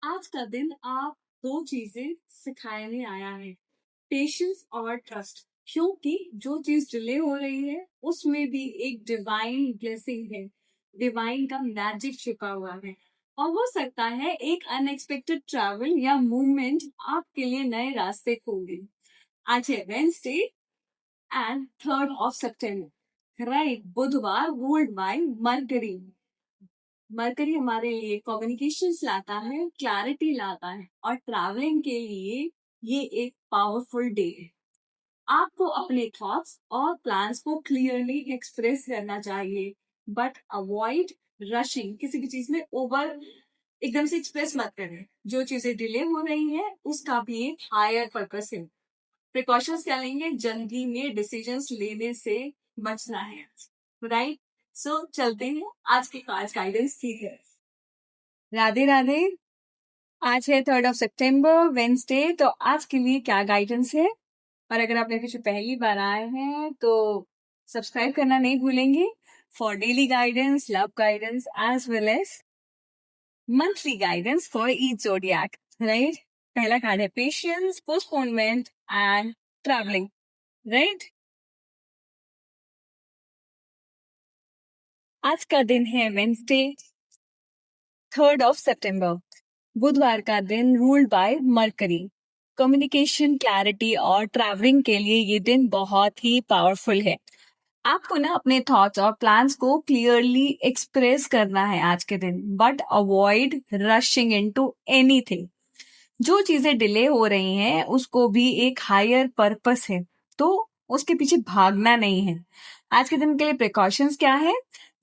आज का दिन आप दो चीजें सिखाने आया है, पेशेंस और ट्रस्ट। क्योंकि जो चीज डिले हो रही है उसमें भी एक डिवाइन ब्लेसिंग है, डिवाइन का मैजिक छिपा हुआ है। और हो सकता है एक अनएक्सपेक्टेड ट्रैवल या मूवमेंट आपके लिए नए रास्ते खोले। आज है Wednesday and 3rd of September, right? बुधवार रूल्ड बाय मरकरी। मरकरी हमारे लिए कम्युनिकेशंस लाता है, क्लैरिटी लाता है, और ट्रैवलिंग के लिए ये एक पावरफुल डे है। आपको अपने थॉट्स और प्लान्स को क्लियरली एक्सप्रेस करना चाहिए, बट अवॉइड रशिंग। किसी भी चीज में ओवर एकदम से एक्सप्रेस मत करें। जो चीजें डिले हो रही हैं उसका भी एक हायर पर्पस है। प्रिकॉशंस क्या लेंगे? जल्दी में डिसीजंस लेने से बचना है, राइट? सो चलते हैं आज के कार्ड्स गाइडेंस। ठीक है, राधे राधे। आज है 3rd of September, वेंसडे। तो आज के लिए क्या गाइडेंस है? और अगर आप मेरे पहली बार आए हैं तो सब्सक्राइब करना नहीं भूलेंगे for daily guidance, love guidance as well as monthly guidance for each zodiac, right? पहला कार्ड है patience, postponement and travelling, right? आज का दिन है वेंसडे, 3rd of September, बुधवार का दिन, ruled by mercury. Communication, clarity और ट्रैवलिंग के लिए ये दिन बहुत ही पावरफुल है। आपको ना अपने थॉट्स और प्लान्स को क्लियरली एक्सप्रेस करना है आज के दिन, but avoid rushing into anything. जो चीजें डिले हो रही हैं उसको भी एक हायर पर्पस है, तो उसके पीछे भागना नहीं है। आज के दिन के लिए प्रिकॉशंस क्या है?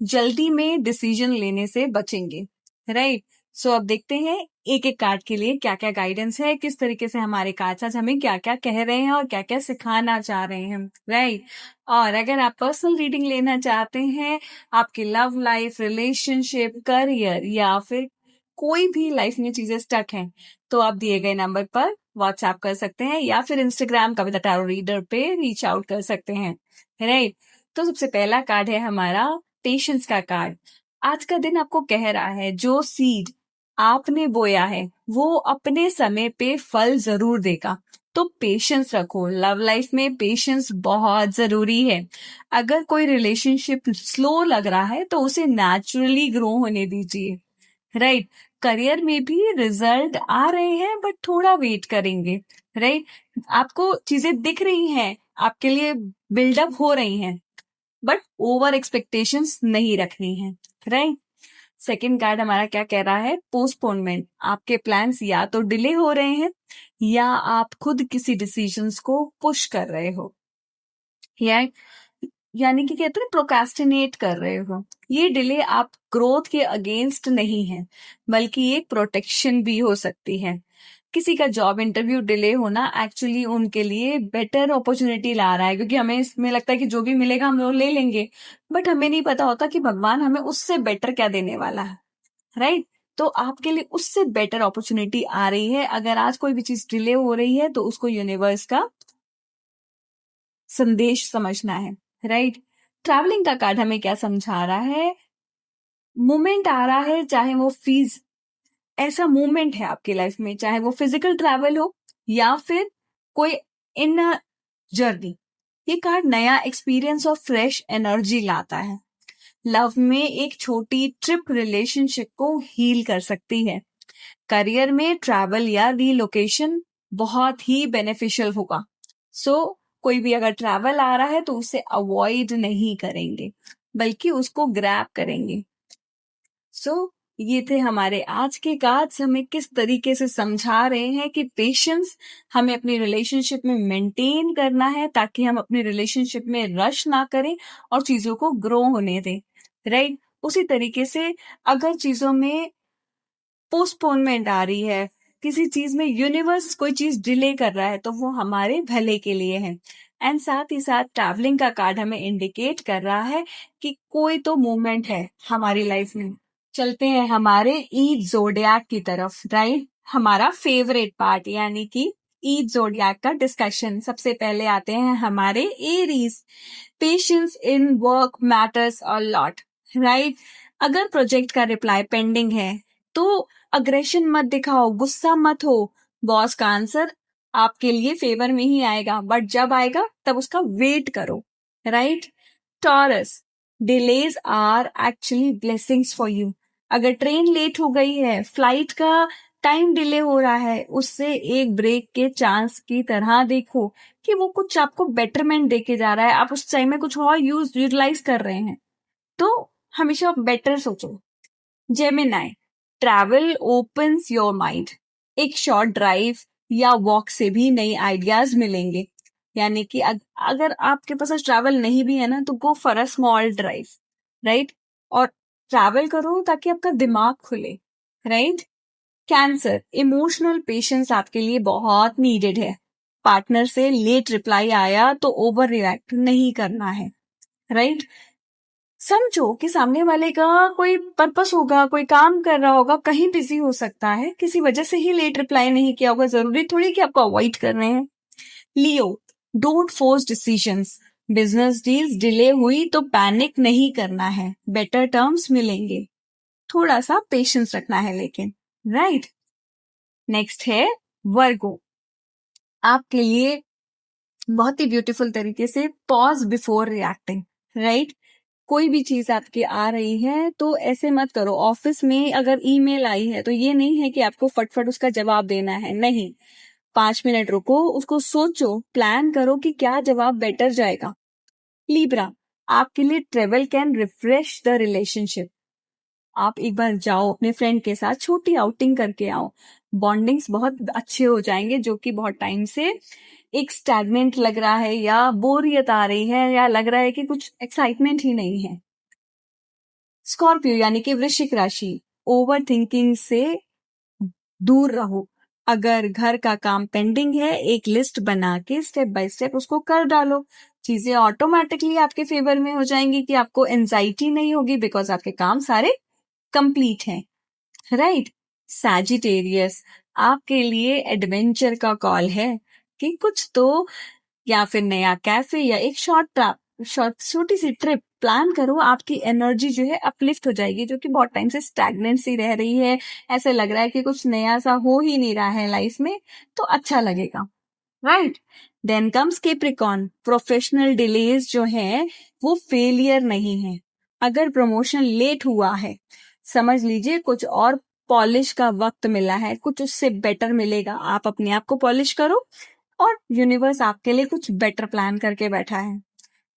जल्दी में डिसीजन लेने से बचेंगे, राइट? सो अब देखते हैं एक एक कार्ड के लिए क्या क्या गाइडेंस है, किस तरीके से हमारे कार्ड्स आज हमें क्या क्या कह रहे हैं और क्या क्या सिखाना चाह रहे हैं, राइट? और अगर आप पर्सनल रीडिंग लेना चाहते हैं, आपकी लव लाइफ, रिलेशनशिप, करियर या फिर कोई भी लाइफ में चीजें स्टक हैं, तो आप दिए गए नंबर पर व्हाट्सएप कर सकते हैं या फिर इंस्टाग्राम कविता टैरो रीडर पे रीच आउट कर सकते हैं, राइट? तो सबसे पहला कार्ड है हमारा पेशेंस का कार्ड। आज का दिन आपको कह रहा है जो सीड आपने बोया है वो अपने समय पे फल जरूर देगा, तो पेशेंस रखो। लव लाइफ में पेशेंस बहुत जरूरी है। अगर कोई रिलेशनशिप स्लो लग रहा है तो उसे नेचुरली ग्रो होने दीजिए, राइट? करियर में भी रिजल्ट आ रहे हैं बट थोड़ा वेट करेंगे, राइट? आपको चीजें दिख रही हैं, आपके लिए बिल्डअप हो रही हैं, बट ओवर एक्सपेक्टेशंस नहीं रखनी है, राइट? सेकेंड कार्ड हमारा क्या कह रहा है? पोस्टपोनमेंट। आपके प्लान्स या तो डिले हो रहे हैं या आप खुद किसी डिसीजंस को पुश कर रहे हो, या यानी कि कहते हैं प्रोक्रेस्टिनेट कर रहे हो। ये डिले आप ग्रोथ के अगेंस्ट नहीं है, बल्कि एक प्रोटेक्शन भी हो सकती है। किसी का जॉब इंटरव्यू डिले होना एक्चुअली उनके लिए बेटर अपॉर्चुनिटी ला रहा है, क्योंकि हमें इसमें लगता है कि जो भी मिलेगा हम लोग ले लेंगे, बट हमें नहीं पता होता कि भगवान हमें उससे बेटर क्या देने वाला है, राइट? तो आपके लिए उससे बेटर अपॉर्चुनिटी आ रही है। अगर आज कोई भी चीज डिले हो रही है तो उसको यूनिवर्स का संदेश समझना है, राइट? ट्रैवलिंग का कार्ड हमें क्या समझा रहा है? मोमेंट आ रहा है, चाहे वो फीस ऐसा मोमेंट है आपकी लाइफ में, चाहे वो फिजिकल ट्रैवल हो या फिर कोई इन जर्नी। ये कार्ड नया एक्सपीरियंस और फ्रेश एनर्जी लाता है। लव में एक छोटी ट्रिप रिलेशनशिप को हील कर सकती है। करियर में ट्रैवल या रीलोकेशन बहुत ही बेनिफिशियल होगा। सो कोई भी अगर ट्रैवल आ रहा है तो उसे अवॉइड नहीं करेंगे, बल्कि उसको ग्रैब करेंगे। सो ये थे हमारे आज के कार्ड्स, हमें किस तरीके से समझा रहे हैं कि पेशेंस हमें अपनी रिलेशनशिप में मेंटेन करना है, ताकि हम अपनी रिलेशनशिप में रश ना करें और चीजों को ग्रो होने दें, राइट? उसी तरीके से अगर चीजों में पोस्टपोनमेंट आ रही है, किसी चीज में यूनिवर्स कोई चीज डिले कर रहा है, तो वो हमारे भले के लिए है। एंड साथ ही साथ ट्रैवलिंग का कार्ड हमें इंडिकेट कर रहा है कि कोई तो मूवमेंट है हमारी लाइफ में। चलते हैं हमारे ईद जोडियाक की तरफ, राइट? हमारा फेवरेट पार्ट यानी कि ईद जोडियाक का डिस्कशन। सबसे पहले आते हैं हमारे Aries. Patience in work matters a lot, right? अगर प्रोजेक्ट का रिप्लाई पेंडिंग है, तो अग्रेशन मत दिखाओ, गुस्सा मत हो। बॉस का आंसर आपके लिए फेवर में ही आएगा, बट जब आएगा तब उसका वेट करो, right? Taurus, delays are actually blessings for you. अगर ट्रेन लेट हो गई है, फ्लाइट का टाइम डिले हो रहा है, उससे एक ब्रेक के चांस की तरह देखो कि वो कुछ आपको बेटरमेंट देके जा रहा है, आप उस टाइम में कुछ और यूटिलाइज कर रहे हैं, तो हमेशा बेटर सोचो। Gemini, travel opens your mind. एक शॉर्ट ड्राइव या वॉक से भी नई आइडियाज मिलेंगे। यानी कि अगर आपके पास ट्रैवल नहीं भी है ना, तो go for a small drive, right? और ट्रैवल करो ताकि आपका दिमाग खुले, राइट? कैंसर, इमोशनल पेशेंस आपके लिए बहुत नीडेड है। पार्टनर से लेट रिप्लाई आया तो ओवर रिएक्ट नहीं करना है, राइट? समझो कि सामने वाले का कोई पर्पस होगा, कोई काम कर रहा होगा, कहीं बिजी हो सकता है, किसी वजह से ही लेट रिप्लाई नहीं किया होगा, जरूरी थोड़ी कि आपको अवॉइड कर रहे हैं। Leo, don't force decisions. Business deals delay हुई तो पैनिक नहीं करना है, बेटर टर्म्स मिलेंगे, थोड़ा सा पेशेंस रखना है लेकिन, राइट? नेक्स्ट है वर्गो। आपके लिए बहुत ही ब्यूटीफुल तरीके से पॉज बिफोर रिएक्टिंग, राइट? कोई भी चीज आपकी आ रही है तो ऐसे मत करो। ऑफिस में अगर ईमेल आई है तो ये नहीं है कि आपको फटफट उसका जवाब देना है, नहीं। 5 मिनट रुको, उसको सोचो, प्लान करो कि क्या जवाब बेटर जाएगा। लीब्रा, आपके लिए travel can refresh the relationship. आप एक बार जाओ अपने फ्रेंड के साथ, छोटी आउटिंग करके आओ, बॉन्डिंग्स बहुत अच्छे हो जाएंगे, जो कि बहुत टाइम से एक स्टैग्नेंट लग रहा है या बोरियत आ रही है या लग रहा है कि कुछ एक्साइटमेंट ही नहीं है। स्कॉर्पियो यानी कि वृश्चिक राशि, ओवर थिंकिंग से दूर रहो। अगर घर का काम पेंडिंग है, एक लिस्ट बना के स्टेप बाय स्टेप उसको कर डालो, चीजें ऑटोमेटिकली आपके फेवर में हो जाएंगी कि आपको एंजाइटी नहीं होगी, बिकॉज आपके काम सारे कंप्लीट हैं, राइट? सैजिटेरियस, आपके लिए एडवेंचर का कॉल है कि कुछ तो, या फिर नया कैफे या एक छोटी सी ट्रिप प्लान करो। आपकी एनर्जी जो है अपलिफ्ट हो जाएगी, जो कि बहुत टाइम से स्टैग्नेंट सी रह रही है, ऐसे लग रहा है कि कुछ नया सा हो ही नहीं रहा है लाइफ में, तो अच्छा लगेगा, right? Then comes Capricorn, professional delays जो है वो फेलियर नहीं है। अगर प्रमोशन लेट हुआ है, समझ लीजिए कुछ और पॉलिश का वक्त मिला है, कुछ उससे बेटर मिलेगा, आप अपने आप को पॉलिश करो और यूनिवर्स आपके लिए कुछ बेटर प्लान करके बैठा है।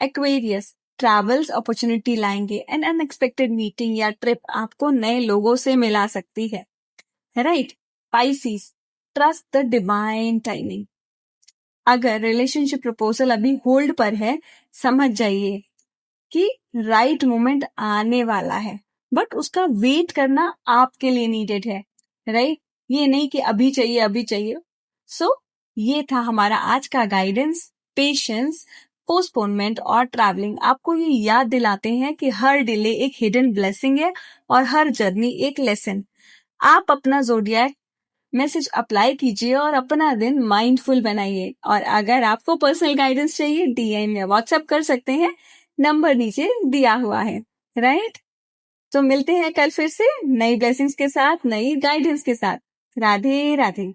एक्वेरियस, ट्रैवल्स अपॉर्चुनिटी लाएंगे, एन अनएक्सपेक्टेड मीटिंग या ट्रिप आपको नए लोगों से मिला सकती है, right? Pisces, trust the divine timing. अगर रिलेशनशिप प्रपोजल अभी होल्ड पर है, समझ जाइए कि राइट मोमेंट आने वाला है, बट उसका वेट करना आपके लिए नीडेड है, राइट? ये नहीं कि अभी चाहिए अभी चाहिए। सो ये था हमारा आज का गाइडेंस। पेशेंस, पोस्टपोनमेंट और ट्रैवलिंग आपको ये याद दिलाते हैं कि हर डिले एक हिडन ब्लेसिंग है और हर जर्नी एक लेसन। आप अपना जोडियक मैसेज अप्लाई कीजिए और अपना दिन माइंडफुल बनाइए। और अगर आपको पर्सनल गाइडेंस चाहिए, डीएम या व्हाट्सएप कर सकते हैं, नंबर नीचे दिया हुआ है, राइट? तो मिलते हैं कल फिर से नई ब्लेसिंग्स के साथ, नई गाइडेंस के साथ। राधे राधे।